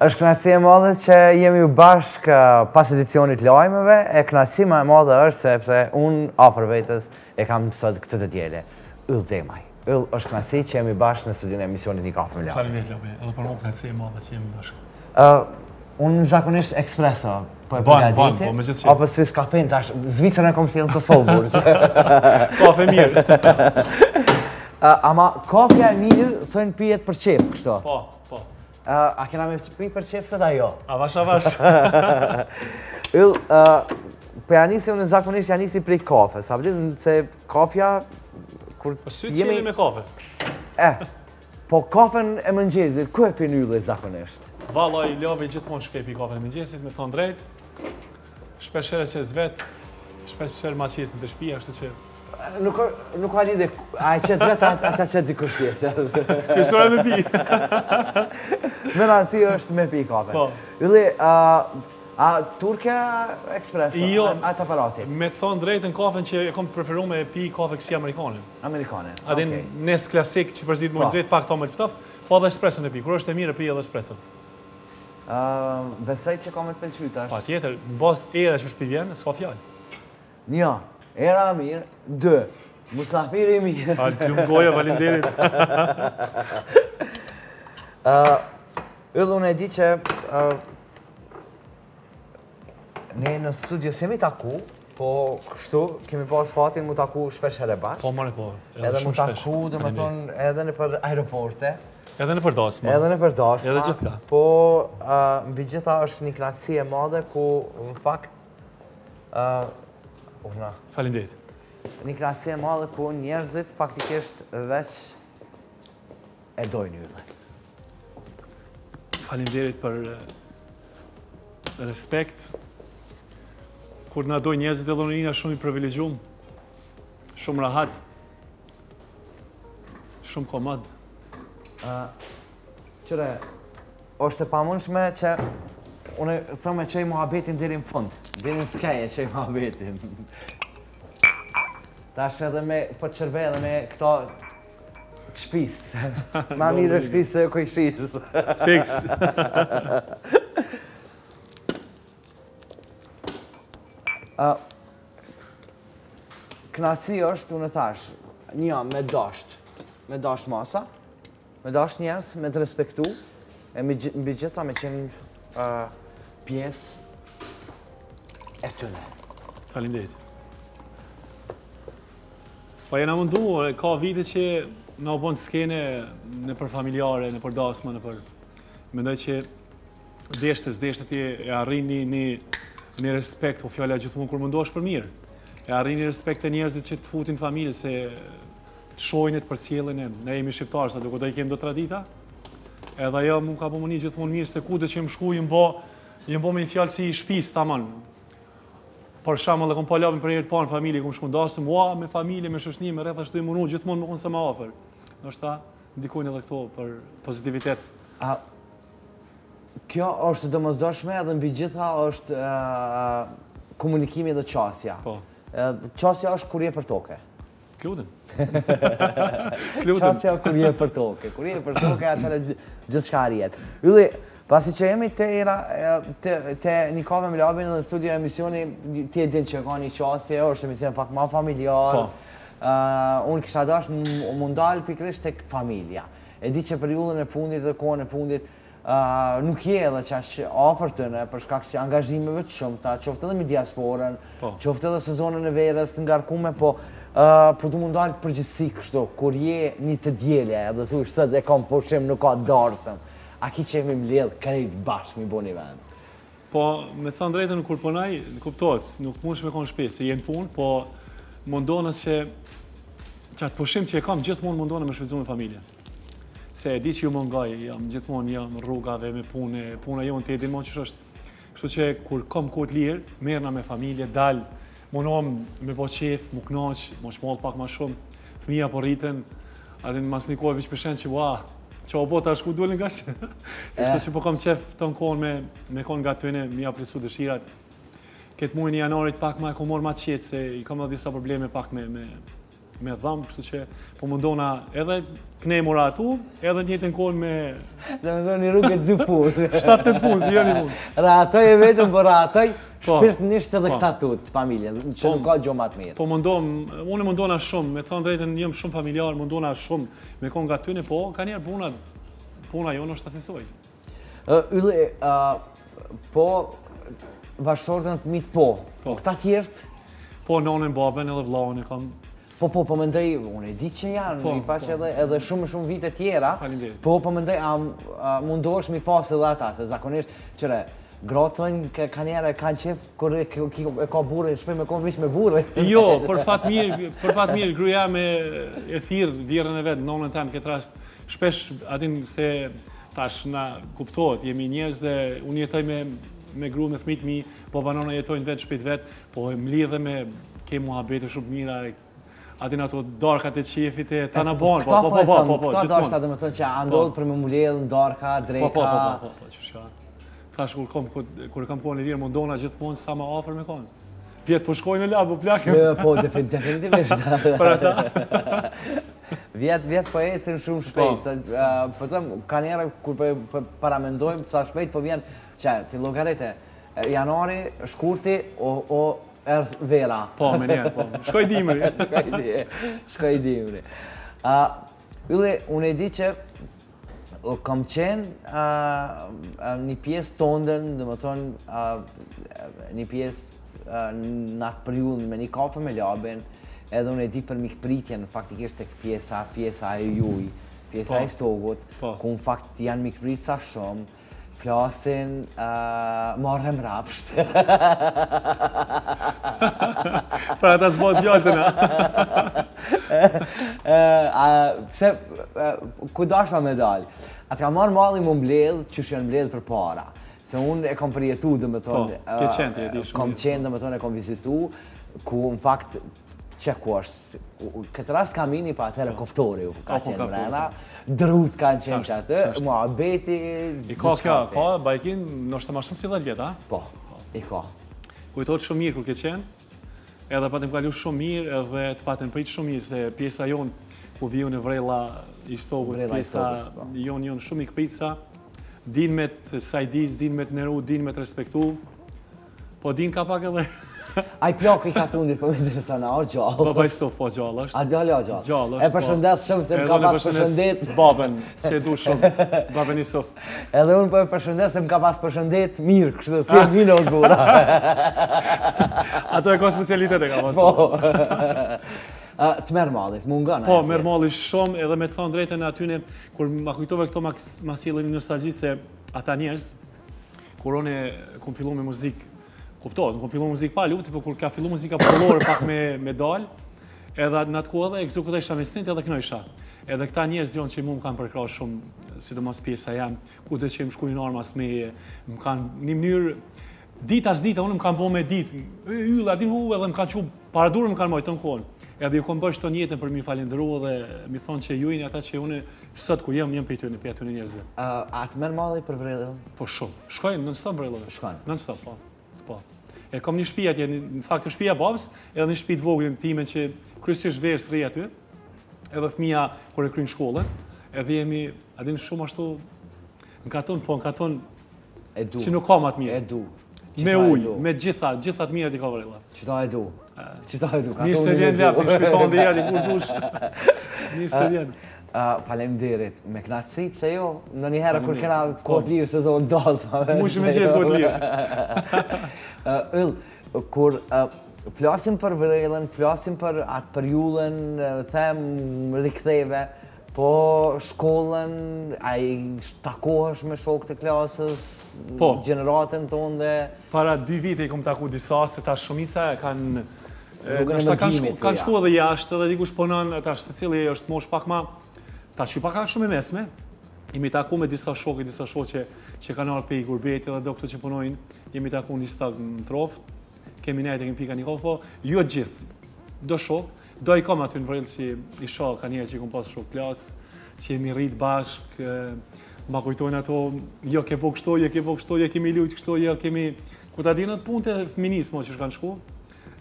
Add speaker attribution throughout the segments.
Speaker 1: Është kënaqësi e madhe që jemi bashkë pas edicionit lajmeve, e kënaqësi më e madhe është sepse unë afër vetes e kam sot këtë të diele. Yll Demaj. Yll, është kënaqësi që jemi bashkë në studion e emisionit Një Kafe me Lajme.
Speaker 2: Faleminderit Lopi, edhe për mua kënaqësi e madhe që jemi bashkë.
Speaker 1: Unë zakonisht espresso, po e
Speaker 2: po
Speaker 1: përgatitit,
Speaker 2: me gjithë që.
Speaker 1: apo Swiss Cafe tash, Zvicrën e kom sjellë në Kosovë burq.
Speaker 2: Kafe mirë.
Speaker 1: Ama kafja e mirë, thonë pijet për qef, kështu.
Speaker 2: Po.
Speaker 1: A kena me pi për qef sot ajo?
Speaker 2: Avash.
Speaker 1: Yll, po ja nisi unë zakonisht ja nisi prej kafes, a vëllezër se kafja kur
Speaker 2: Sy qeli me kafe.
Speaker 1: Po kafen e mëngjesit, ku e pin ylle zakonisht?
Speaker 2: Vallaj, Lopi gjithmonë shpe pi kafen e mëngjesit, me thonë drejt. Shpesh herë që zvet, shpesh herë ma qesin të shtëpia, ashtu që
Speaker 1: Nuk ka lidhje, a e qetë vetë, ata qetë dikush tjetër.
Speaker 2: kështore me pi.
Speaker 1: Me rëndësi është me pi kafe.
Speaker 2: Po.
Speaker 1: Ylli, a Turke Expresso,
Speaker 2: Jo.
Speaker 1: atë aparatit?
Speaker 2: Me thonë drejtën kafen që e kom preferu me pi kafe kësi amerikane.
Speaker 1: Amerikane,
Speaker 2: Adin nes klasik që përzit më nëzit pak to me të ftoft, po edhe espresso në pi. Kur është e mirë pi edhe espresso.
Speaker 1: Besoj që ka me të pëlqy tash.
Speaker 2: Pa tjetër, në bas era që shpi vjen, s'ka fjallë.
Speaker 1: Një, era mirë, 2, musafiri mirë.
Speaker 2: T'ju më goja, valinderit.
Speaker 1: Yll, unë e di që ne në studio s'jemi taku, po kështu kemi pas fatin mu taku shpesh herë bashkë.
Speaker 2: Po, mare po,
Speaker 1: Edhe mu taku, dhe me thonë, edhe në për aeroporte.
Speaker 2: Edhe në përdasma.
Speaker 1: Edhe në përdasma.
Speaker 2: Edhe gjithka.
Speaker 1: Po, mbi gjitha është një kënaqësi e madhe ku, në fakt,
Speaker 2: Faleminderit.
Speaker 1: një kënaqësi e madhe ku njerëzit faktikisht veç e dojnë ylle.
Speaker 2: Faleminderit për respekt. Kur na dojnë njerëzit edhe unë jena shumë i privilegjum, shumë rahat, shumë komod.
Speaker 1: Qëre, është e pamundshme që unë thëmë e qëj muhabetin deri në fund, deri në skaj e qëj muhabetin. Tash edhe me, po të qërbe edhe me këto shpis. Ma mirë është shpis se kojshis.
Speaker 2: Fiks.
Speaker 1: Kënaqësi është, unë thash, një, me dasht masa, me dasht njerës, me të respektu, e mbi gjitha me qenë pjesë e tyne.
Speaker 2: Faleminderit. Po jena mundu, ka vite që na u bën skene në për familjare, në për dasma, në për... Mendoj që deshtet e arrin një respekt, o fjalla gjithmonë kur mundosh për mirë. E arrin një respekt e njerëzit që të futin familje, se të shojnë të përcjellin e. Ne jemi shqiptarë, sa duke do i kemë do tradita. Edhe ajo mu ka po më një gjithmonë mirë, se ku dhe që më shku, jëm bo me një fjallë si shpis, tamam. Për shembull, e kom pa lapin për herë të parë në familje, kom shku ndasëm, me familje, me shoqëni, me rreth ashtu më gjithmonë më konë se më afër. Ndoshta ndikojnë edhe këto për pozitivitet.
Speaker 1: Kjo është domosdoshme edhe mbi gjitha është komunikimi dhe qasja.
Speaker 2: Po.
Speaker 1: Qasja është kur je për toke.
Speaker 2: Kludem.
Speaker 1: Qasja kur je për toke. Kur je për toke, atëherë gjithçka rrihet. Ylli, pasi që jemi te Një Kafe me Lajme në studio emisioni, ti e din që ka një qasje, është emision pak ma familjar. Unë kisha dash më ndalë pikrisht tek familja. E di që periudhën e fundit dhe kohën e fundit nuk je edhe qash afër tëne për shkak që angazhimeve të shumta, qoftë edhe me diasporën, qoftë edhe sezonën e verës të ngarkume, po të më ndalë përgjithësi kështu, kur je një të djelja edhe thush sot e kam pushim nuk ka darsëm. A ki që jemi mbledh krejt bashkë mi bo një vend?
Speaker 2: Po, me thënë drejtën kur punaj, kuptohet, nuk mundesh me konë shpesë, se jenë punë, po mundonës që atë pushim që e kam gjithmonë mundonë me shvizu me familje. Se e di që ju mungaj, jam gjithmonë jam rrugave me puna jonë të edin mon që është. Kështu që kur kam kohë të lirë, merrna me familje, dalë, munom me po qef, mu knaq, mu shmoll pak ma shumë, fëmija po rriten, adin mas një kohë vishë përshen që që o bota është ku dullin nga që. Kështu që po kam qef të në kohën me konë nga tyne, mi apresu dëshirat. Këtë muajin e janarit pak ma e ku morë ma qetë, se i kam dhe disa probleme pak me me dhamë, kështu që po mundona edhe knemura atu, edhe në njëjtën kohë me...
Speaker 1: Dhe me një rrugë 2 punë.
Speaker 2: 7-8 punë, si jo një punë.
Speaker 1: Ratoj e vetëm, por ratoj shpirtënisht edhe këta tut, familjen, që nuk ka gjo ma të mirë.
Speaker 2: Po unë mundona shumë, me thonë drejtën jëmë shumë familjar, mundona shumë me konë nga tyne, po ka njerë puna jonë është asisoj.
Speaker 1: Ylli, po bashkëshortën të mitë po, këta tjertë?
Speaker 2: Po nonën, babën edhe vllahun e kam.
Speaker 1: Po mendoj, unë e di që janë, i pash edhe shumë vite tjera, po mendoj, mundohesh mi pas edhe ata, se zakonisht, qëre, grotën ka njerë kanë qef, kur e ka burë, shpej me konë vish me burë.
Speaker 2: Jo, për fat mirë, gruaja me e thirë vjerën e vetë, nonën tem këtë rast, shpesh atin se tash na kuptohet, jemi njerëz dhe unë jetoj me gru, me thmit mi, po banona jetojnë vetë, shpejt vetë, po e mlidhe me ke muhabete shumë mira, atin ato darkat e qefit e ta na banë, po,
Speaker 1: këta dashta dhe me thonë që andodhë për me muledhë, darka, dreka...
Speaker 2: Po, që shka. Thash, kur kam kohën e lirë, mundona gjithmonë sa ma afer me konë. Vjetë po shkojnë në labë, po plakëm.
Speaker 1: Po, definitivisht.
Speaker 2: Për ata.
Speaker 1: Vjetë po ecin shumë shpejt. Po tëmë, ka njëra kur paramendojmë, sa shpejt po vjen, që ti logarete, janari, shkurti, o vera.
Speaker 2: Po, me njerë, po. Shkoj dimri.
Speaker 1: Shkoj dimri. Ylli, unë e di që kam qenë një pjesë tondën, dhe më thonë një pjesë në atë periudhën me një kafe me labin, edhe unë e di për mikpritjen, faktikisht tek pjesa e juj, pjesa e stogut, ku në fakt janë mikprit sa shumë, plasin marrem rapsht.
Speaker 2: Pra ata s'bot fjallë të na.
Speaker 1: Pse, ku dashna me dalë? Atë ka marrë malli më mbledhë, që janë mbledhë për para. Se unë e kom përjetu, dhe me thonë, kom qenë, dhe me thonë, e kom vizitu, ku në fakt, që ku është, këtë rast kam ini pa helikoptori, ka qenë mrena, drut kanë qenë që atë, mua beti...
Speaker 2: I ka, bajkin, nështë të ma shumë si 10 vjetë, a?
Speaker 1: Po, i ka.
Speaker 2: Kujtojtë shumë mirë kur ke qenë, edhe patim kalu shumë mirë, edhe të patim pritë shumë mirë, se pjesa jonë, ku viju në vrela i stogut, pjesa jonë shumë i këpritësa, din me të sajdis, din me të neru, din me të respektu, po din ka pak edhe...
Speaker 1: Aj plak i ka tundit për me interesana, o gjallë.
Speaker 2: Baba i Sof, po gjallë është.
Speaker 1: A gjallë, o gjallë.
Speaker 2: Gjallë është,
Speaker 1: e përshëndet shumë se më ka pas përshëndet.
Speaker 2: Babën, që e du shumë, babën i Sof.
Speaker 1: Edhe unë po e përshëndet se më ka pas përshëndet mirë, kështë si e vino në gura.
Speaker 2: Ato e ka specialitet e ka pas.
Speaker 1: Po. Të merë mallit, mungan.
Speaker 2: Po, merë mallit shumë, edhe me të thonë drejten atyne, kur ma kujtove këto ma sjellin një nostalgji se ata njerëz, kur unë kom fillu me muzikë, kuptohet, në kom fillu muzikë pa lufti, por kur ka fillu muzika popullore pak me dalë, edhe në atë kohë edhe ekzekutoj isha me stint edhe knojsha. Edhe këta njerëz jonë që mu më kanë përkra shumë, sidomos pjesa jam, ku dhe që më shkujnë armas meje, më kanë një mënyrë, dita unë më kanë bo me ditë, ylla, din hu, edhe më kanë që paradurë më kanë mojtë të në kohën. Edhe ju kom bërë shto njetën për mi falenderu dhe mi thonë që jujnë ata që une sot ku jem për atyne njerëzve.
Speaker 1: A të merë malli për vrellën?
Speaker 2: Po shumë. Shkojnë non-stop vrellëve.
Speaker 1: Shkojnë?
Speaker 2: Non-stop, po. E kom një shtëpi atje, në fakt të shtëpia babës, edhe një shtëpi të voglin time që kryesisht verës rri aty, edhe fëmija kur e kryjnë shkollën, edhe jemi, adin shumë ashtu, në katon, që nuk ka ma të mirë.
Speaker 1: E du.
Speaker 2: Me ujë, me gjithat të mirë ati ka vrella.
Speaker 1: Qëta e du.
Speaker 2: Mirë se vjen lepë, në shpiton dhe jali, kur dush. Mirë se vjen.
Speaker 1: Faleminderit, me knatësi, se jo, në një herë kur kena kohët lirë se zonë dozë.
Speaker 2: Mushë me gjithë kohët lirë.
Speaker 1: Yll, kur flasim për vrellën, flasim për atë periudhën, them, riktheve, po shkollën, a i takohesh me shokët e klasës, gjeneratën tonë dhe...
Speaker 2: Para 2 vite i kom taku disa, se ta shumica kanë... Kanë shku edhe jashtë, edhe dikush ponon, tash se cili është mosh pak ma... Ta që pak shumë e mesme, jemi taku me disa shokë që kanë arë pe i gurbeti edhe do këto që punojnë, jemi taku një stag në troft, kemi nejtë e kemi pika një kofë, po jo gjithë, do shokë, do i kam aty në vrellë që i shokë, ka njerë që i kom pas shokë klasë, që jemi rritë bashkë, ma kujtojnë ato, jo ke po kështo, jo kemi lujtë kështo, jo kemi... Ku ta dinët punët e feminismo që shkanë shku,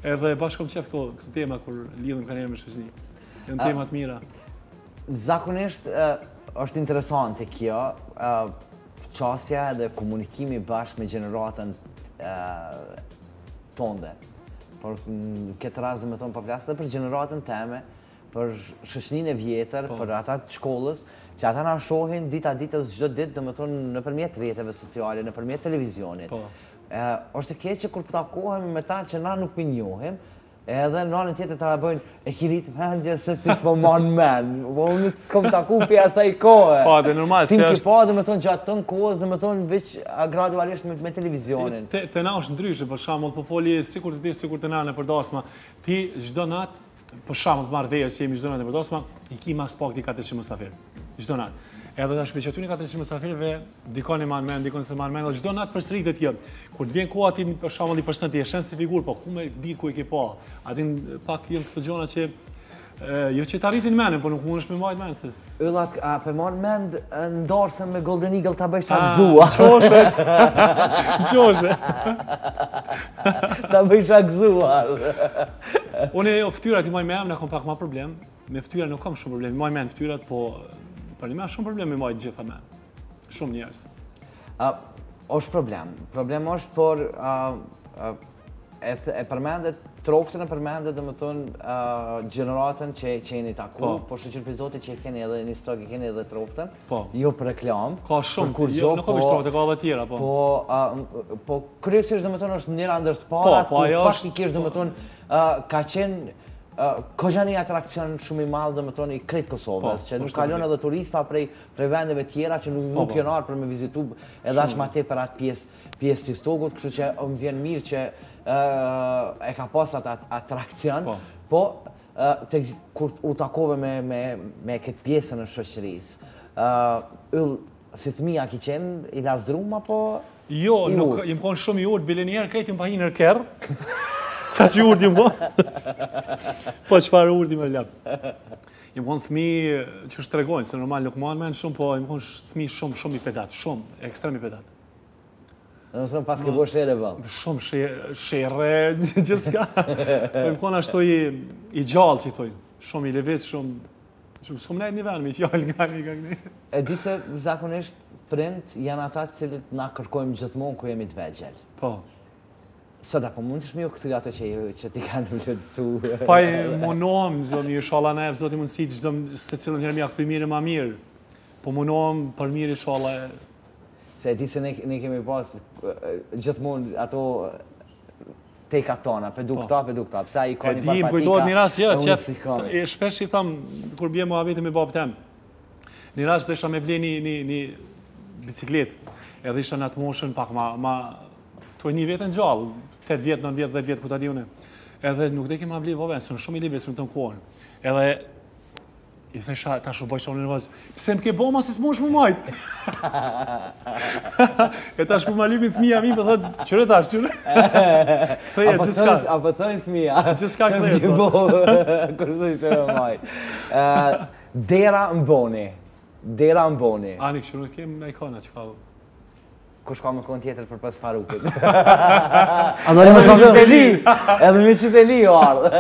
Speaker 2: edhe bashkë kom qef këto tema kur lidhëm ka njerë me shëzni. Janë tema të mira.
Speaker 1: Zakonisht është interesante kjo, qasja dhe komunikimi bashkë me gjeneratën tonde. Por në këtë rast me thonë pa flasë dhe për gjeneratën teme, për shoqërinë e vjetër, për ata të shkollës, që ata na shohin dita ditës çdo ditë, domethënë nëpërmjet rrjeteve sociale, nëpërmjet televizionit. Është e keq që kur takohemi me ta që na nuk i njohim, edhe në anën tjetër ta bëjnë e kirit mendje se ti s'po mon men. Unë s'kom taku pi asaj kohe.
Speaker 2: Po, dhe normal,
Speaker 1: si është. Ti po, domethënë gjatë ton kohës, domethënë veç gradualisht me televizionin.
Speaker 2: Te na është ndryshe, për shembull, po foli sikur të ti, sikur të na në përdasma. Ti çdo natë, për shembull të marr verë si jemi çdo natë në përdasma, i ki mas pak di 400 mysafir. Çdo natë. Edhe tash me qëtyni 400 mysafirëve, dikon e man mend, dikon se man mend, çdo natë përsëritet kjo. Kur të vjen koha ti për shembull i përshëndet ti, shen si figurë, po ku me di ku e ke pa. Aty pak janë këto gjëra që jo që të arritin mendin, po nuk mundesh me mbajt mend se
Speaker 1: yllat a pe marr mend ndarsen me Golden Eagle ta bësh çakzua.
Speaker 2: Qoshe. Qoshe.
Speaker 1: Ta bësh çakzua.
Speaker 2: Unë fytyrat i maj me emna kom pak ma problem. Me fytyra nuk kam shumë problem. Maj me në fytyrat, po për një me shumë problem me majtë gjitha me. Shumë njerës.
Speaker 1: është problem. Problem është, por e përmendet, troftën e përmendet dhe më thonë gjeneratën që jeni taku, po shëqër për zote që keni edhe një stok, keni edhe troftën, jo për reklam.
Speaker 2: Ka shumë, nuk kam ishtë troftë, ka edhe tjera, po.
Speaker 1: Po kryesisht dhe më thonë është njëra ndër të parat, po faktikisht dhe më thonë ka qenë ka një atrakcion shumë i madh dhe më thonë i krejt Kosovës, që nuk kalon edhe turista prej vendeve tjera që nuk janë ardhur për me vizitu edhe as më tepër atë pjesë të stogut, kështu që më vjen mirë që e ka pas atë atrakcion, po kur u takove me këtë pjesën e shoqërisë. Yll, si fëmija ki qenë i lasdrum apo?
Speaker 2: Jo, nuk jem konë shumë i urtë, bile njerë krejt jem pahinë në kërë. Qa që urtë jem po? Po qëfar urtë jem e ljapë. Jem konë thmi që është tregojnë, se normal nuk manë menë shumë, po jem konë thmi shumë i pedat, shumë, ekstrem i pedat.
Speaker 1: Në nësëm pas ke bo shere bëllë?
Speaker 2: Shumë shere, gjithë qka. Po jem konë ashtu i gjallë që i thojnë, shumë i levec, shumë nejtë një venë, me fjallë nga një.
Speaker 1: E di se zakonisht prind janë ata cilët na kërkojmë gjithmonë ku jemi të vegjel.
Speaker 2: Po.
Speaker 1: Sot apo mund të shmi u këthy ato që ti kanë vlëtësu?
Speaker 2: Pa i munohem, një shala neve, zoti mundësi, se cilën herë mja këthy mirë ma mirë. Po munohem për mirë i shala.
Speaker 1: Se di se ne kemi pas gjithmonë ato teka tona, pedukta, pësa i ka një
Speaker 2: parpatika. E di, më kujtojt një rast, që shpesh i thamë, kur bje mua vitë me babë tem, një rast dhe isha me ble një biciklet, edhe isha në atë moshën pak ma të një vetë në gjallë, 8 vjetë, 9 vjetë, 10 vjetë, ku ta di une. Edhe nuk dhe kema ble babë, së në shumë i libe, së në të në kohën. Edhe i thesha, ta shu bëjsha unë në vazë, pëse më ke bo ma se s'mosh më majtë? E ta shku ma lypin thmija mi, për thëtë, qëre tash, qëre? Theje, gjithë s'ka.
Speaker 1: Apo thënë thmija.
Speaker 2: Gjithë s'ka këtheje.
Speaker 1: Më bo, kërë thëjë qëre më majtë. Dera mboni. Dera mboni.
Speaker 2: Ani, këshu nuk kemë me ikona që ka...
Speaker 1: Kush ka me konë tjetër për pas Farukit?
Speaker 3: Edhe me
Speaker 1: qyteli! Edhe me qyteli o ardhë.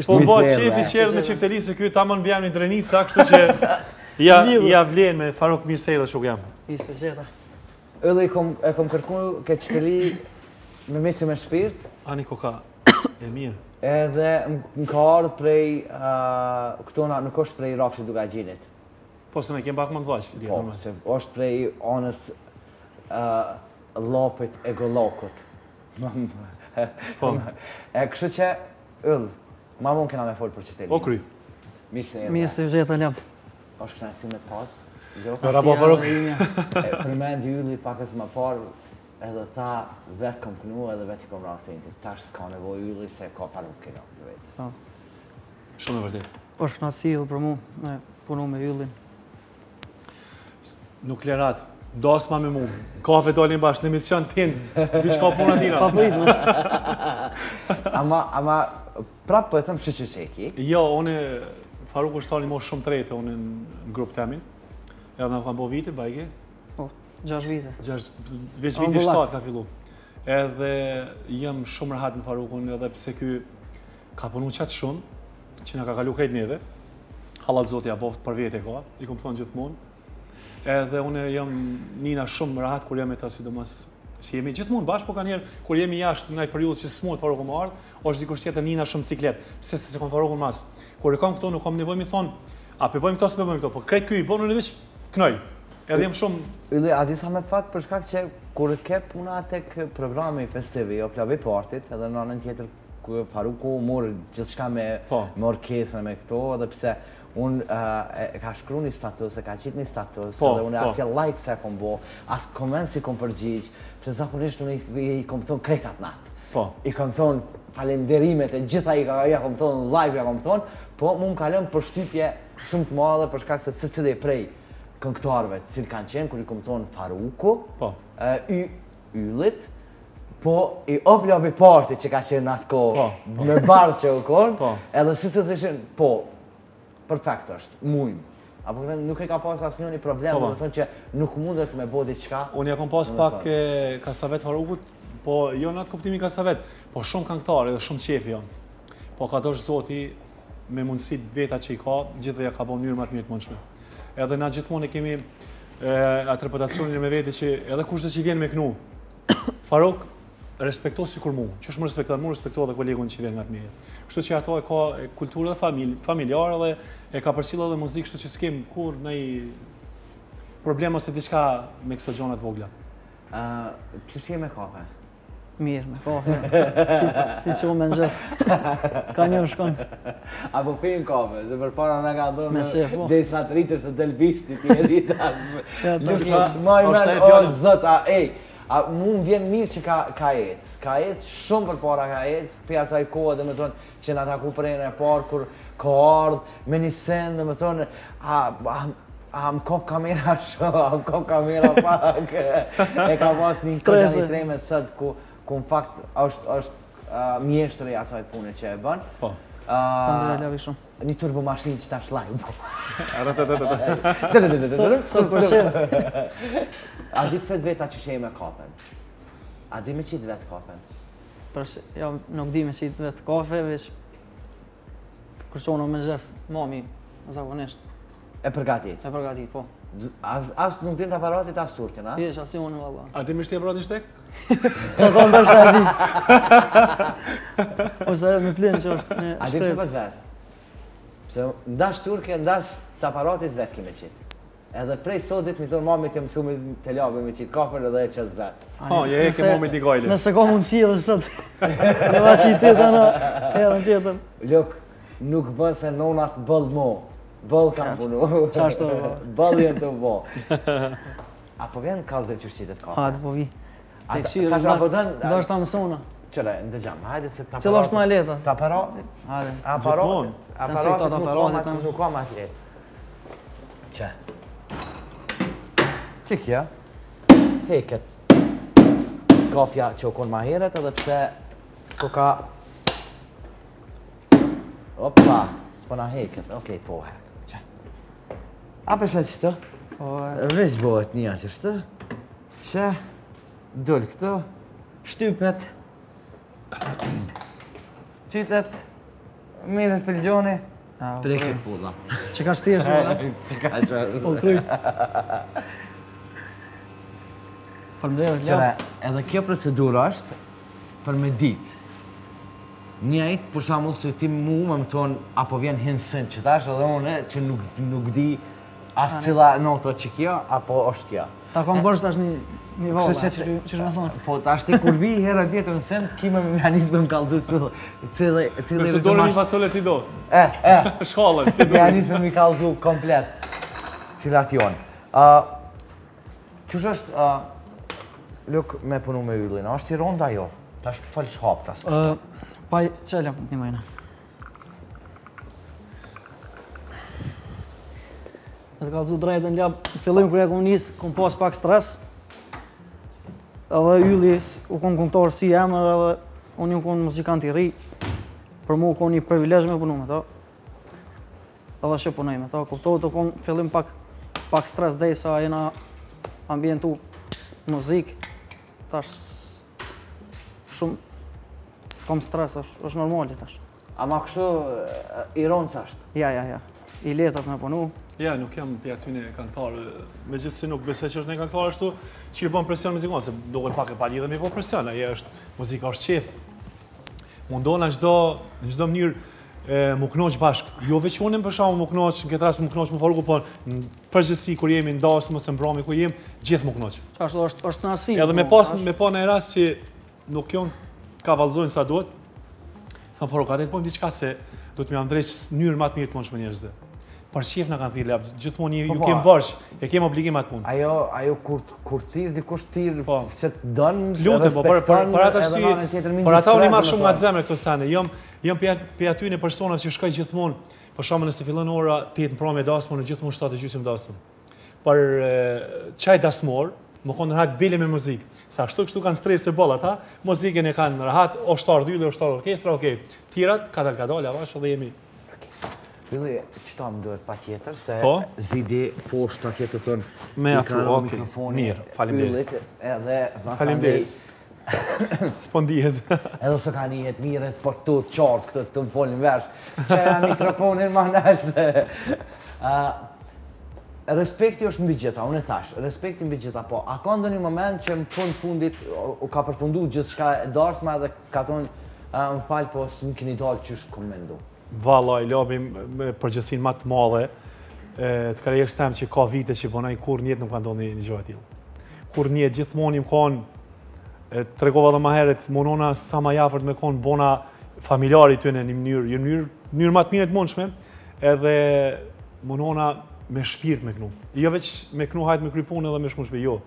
Speaker 2: Po bo qefi qërë me qyteli se kjo ta më në bjam një drenisa, kështu që ja vlen me Faruk Mirsej dhe shuk jam.
Speaker 3: Isë gjeta.
Speaker 1: Edhe e kom kërku këtë qyteli me mesi me shpirt.
Speaker 2: Ani ko ka, e mirë.
Speaker 1: Edhe më ka ardhë prej, këtona nuk është prej Rafshit Dugagjinit.
Speaker 2: Po se me kemë pak më të vajqë.
Speaker 1: Po, që është prej anës lopit e golokut.
Speaker 2: Po.
Speaker 1: Kështu që, ma mund kena me folë për qytetin.
Speaker 2: O kry.
Speaker 1: Mirë se
Speaker 3: Mirë se gjeta ljam.
Speaker 1: është knajsi me pas.
Speaker 2: Rabo Faruk.
Speaker 1: Përmend Ylli pakës më parë, edhe tha vetë kom kënu edhe vetë i kom rastin. Tash s'ka nevoj Ylli se ka Faruk këno.
Speaker 2: Shumë e vërtet.
Speaker 3: është knajsi dhe për mu, me punu me Yllin.
Speaker 2: Nuk lerat, dasma me mu, kafe dolin bashkë në emision t'hinë, si që ka puna tina.
Speaker 3: Pa pëjtë mësë.
Speaker 1: Ama prapë për e thëmë që qeki?
Speaker 2: Jo, une, Faruk është tali mo shumë të rejtë, une në grupë temin. Edhe në kam bo vite, bajke.
Speaker 3: Po, 6 vite.
Speaker 2: Veç viti 7 ka fillu. Edhe jem shumë rahat në Farukun, edhe pse ky ka punu qatë shumë, që nga ka kalu krejt neve, hallat zoti aboft për vete ka, i kom thonë gjithmonë, edhe une jam nina shumë rahat kur jam e ta sidomos si jemi gjithmonë bashkë, po ka njerë kur jemi jashtë në një periudhë që s'mund Farukun më ardh, është dikush tjetër nina shumë siklet, pse se kom Farukun mas. Kur e kam këto nuk kam nevojë mi thonë, a pe bëjmë këto, s'pe bëjmë këto, po krejt ky i bën unë veç knoj. Edhe jam shumë...
Speaker 1: Ylli, a disa me fat për shkak që kur ke puna tek programi festivi, o plavi partit, edhe në anën tjetër Faruku morë gjithçka me orkestrën, me këto, edhe pse unë ka shkru një status, ka qitë një status, edhe unë asja like se kom bo, as komen si kom përgjigj, që zakonisht unë i kom thonë krejtat natë. I kom thonë falenderimet e gjitha i kom thonë live, kom thonë, po mu më kalëm për shtypje shumë të madhe për shkak se secili prej këngëtarëve të cilë kanë qenë, kur i kom thonë Faruku, Yllit, po i Oplavi Parti që ka qenë atë kohë, me bardhë që u konë, edhe si të thëshin, po, perfekt është, mujmë. Apo nuk e ka pas asnjë një problem, do të thonë që nuk mundet me bo diçka.
Speaker 2: Unë ja kom pas pak kasavet Farukut, po jo në atë kuptimi kasavet, po shumë këngëtarë edhe shumë qefi janë. Po ka dosh zoti me mundësit veta që i ka, gjithë ja ka bo njërë më të mirë të mundshme. Edhe na gjithmonë e kemi atë reputacionin me vete që edhe kushte që i vjen me kënu, Faruk respekto si kur mu, që është më respektat, mu respekto dhe kolegun që vjen nga të mirë. Kështu që ato e ka kulturë dhe familjarë dhe e ka përcjellë edhe muzikë, kështu që s'kem kur nëj problem ose diçka me kësa gjonat vogla.
Speaker 1: Që shje me kafe?
Speaker 3: Mirë, me kafe. Si që me në gjesë. Ka një shkon.
Speaker 1: Apo pijnë kafe, se për para nga ka dhëmë dhe sa të rritër se del bishti ti e rita. O zëta, ej! Mu më vjen mirë që ka ecë. Ka ecë shumë për para ka ecë, për asaj kohë dhe me thonë që në ataku për e parë kur ka ardhë, me një sen dhe me thonë a më kop kamera shumë, a më kop kamera pak. E ka pas një kësha një treme sëtë ku në fakt është mjeshtër e asaj pune që e bënë.
Speaker 3: Po. Këndre lavi shumë.
Speaker 1: Një turbomashinë që ta shlajmë.
Speaker 3: Sot për shemë.
Speaker 1: A di pse të veta që shej me kafen? A di me qitë vetë kafen?
Speaker 3: Ja, nuk di me qitë vetë kafe, veç kërcono me gjesë mami, zakonisht.
Speaker 1: E përgatit?
Speaker 3: E përgatit, po.
Speaker 1: As nuk din të aparatit, as turken, a?
Speaker 3: Jesh, as i unë valla.
Speaker 2: A di me shti aparatin shtek?
Speaker 3: Që thonë dhe është e di. Ose me plinë që është një shpret.
Speaker 1: A di pse për të vesë? Pse ndash turke, ndash të aparatit vetë kime qitë. Edhe prej sotit mi thonë mamit jë mësu me të labi me qitë kafen edhe e qëtë vetë.
Speaker 2: Je e ke mamit një gajle.
Speaker 3: Nëse ka mundësi edhe sëtë. Në va që i tjetër në edhe tjetër.
Speaker 1: Luk, nuk bën se nonat bëllë mo. Bëllë kam punu.
Speaker 3: Qashtu e bo.
Speaker 1: Bëllë jenë të bo. A po vjen kalëzë e qëshqitet kafe?
Speaker 3: Hajde po vi.
Speaker 1: Ta që apo dënë...
Speaker 3: Do është ta mësona.
Speaker 1: Qële, ndëgjam, hajde se të
Speaker 3: Qëllë është ma leta.
Speaker 1: Të aparatit?
Speaker 3: Hajde.
Speaker 1: Aparatit nuk kam atë letë. Që? Që kja? Heket kafja që u konë ma heret edhe pse ko ka... Opa, s'pona heket, okej, po hek. Që? A për shetë qëtë? Veç bëhet një që shtë. Që? Dull këtu. Shtypet. Qitet. Miret pëlgjoni. Preket pulla.
Speaker 3: Që ka shtjesh në?
Speaker 1: Që ka që është.
Speaker 3: Po kryt. Falënderit,
Speaker 1: Qëre, edhe kjo procedura është për me ditë. Njëjtë, për shamull që ti mu më thonë, apo vjen hinsin që tash edhe une që nuk di as cila noto që kjo, apo është kjo.
Speaker 3: Ta kom bërsh tash një valla, që shme thonë.
Speaker 1: Po tash ti kur vi herë tjetër në send, ki me mehanisë me më kalëzu cile
Speaker 2: Nëse dole një fasole si do. Shkallën, si do.
Speaker 1: Mehanisë me më kalëzu komplet cilat jonë. Qësh është, Luk me punu me yllin, është i ronda jo? Ta është falë shhap tas është?
Speaker 3: Pa i qëllëm një majna. E të kalëzu drejtën ljabë, fillim kërë e kom njësë, kom pas pak stres. Edhe yllis, u kom këngëtarë si emër edhe unë ju kom muzikant i ri. Për mu u kom një privilegj me punu me ta. Edhe që punoj me ta. Kuptohet u kom fillim pak stres dhej sa jena ambientu muzikë. Tash shumë s'kom stres, është normali tash.
Speaker 1: Ama kështu ironës është?
Speaker 3: Ja. I letë është me punu.
Speaker 2: Ja, nuk jam për aty në këngëtarë, me gjithë si nuk besoj që është në këngëtarë ashtu, që i bën presion muzikon, se duhet pak e pali dhe me po presion, ajo është, muzika është qef. Mundona në çdo mënyrë më knoq bashkë. Jo veç unë për shkakun më knoq, në këtë rast më knoq më folgu, por në përgjithësi kur jemi ndasëm ose mbrëmje ku jemi, gjithë më knoq.
Speaker 3: Ashtu është kënaqësi.
Speaker 2: Edhe me pa në rast që nuk janë kavallzojnë sa duhet, thënë forokatet, po diçka se do të më ndreq mënyrë më të mirë të mundshme njerëzve. Për shef në kanë thirë, gjithmonë ju kemë bërsh, e kemë obligim atë punë.
Speaker 1: Ajo kur thirë, dikush thirë, që të dënë,
Speaker 2: respekton, për ata unë i marrë shumë nga zemre këto sene. Jam për aty në personat që shkoj gjithmonë, për shkakun nëse fillon ora 8 në promë dasmë, në gjithmonë 7:30 dasëm. Për çaj dasmor, më konë rahat bile me muzikë. Sa kështu kanë stres e boll ata, muzikën e kanë rahat, o shtar dhylle, o shtar orkestra, okay. Tirat, kadal, avash edhe jemi.
Speaker 1: Billy, qëta më duhet pa tjetër, se zidi poshtë atjetër tënë
Speaker 2: me afru, mikrofoni. Mirë, faleminderit.
Speaker 1: Edhe,
Speaker 2: faleminderit. S'pondihet.
Speaker 1: Edhe së ka njët mirët, por të qartë këtë të më folin vesh. Që e mikrofonin ma nështë. Respekti është mbi gjitha, unë e thash, respekti mbi gjitha, po, a ka ndonjë moment që më fundit u ka përfundu gjithë shka e darsma edhe ka tonë, më falë, po së më keni dalë qysh komendu.
Speaker 2: Valla, i labi me përgjësin ma të madhe, të karierës tem që ka vite që bënaj, kur njët nuk ka ndonjë një gjë atil. Kur njët gjithmonë im konë, të regova dhe ma heret, monona sa ma jafërt me konë bona familjari të në një mënyrë ma të mirë të mundshme, edhe monona me shpirt me knu. Jo veç me knu hajt me krypun edhe me shku shpe, jo.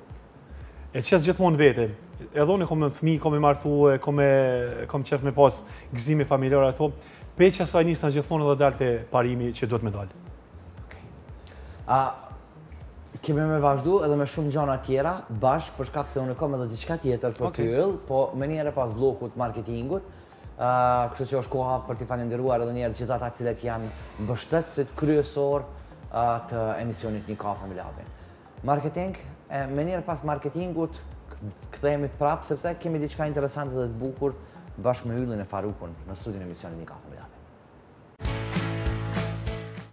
Speaker 2: E qesë gjithmonë vete. Edhe unë kom në thmi, kom i martu, kom qef me pas gëzime familjare ato, pe që asaj njësë në gjithmonë edhe dalë të parimi që do të me dalë.
Speaker 1: Kemi me vazhdu edhe me shumë gjana tjera, bashkë, për shkak se unë kom edhe diçka tjetër për të yll, po me njerë pas blokut marketingut, kështu që është koha për t'i falenderuar edhe njerë gjitha ta cilet janë mbështetësit kryesor të emisionit Një Kafe me Labin. Marketing, me njerë pas marketingut, këthejemi prapë, sepse kemi diçka interesante dhe të bukur bashkë me Yllin e Farukun në studion emisionit Një Kafe.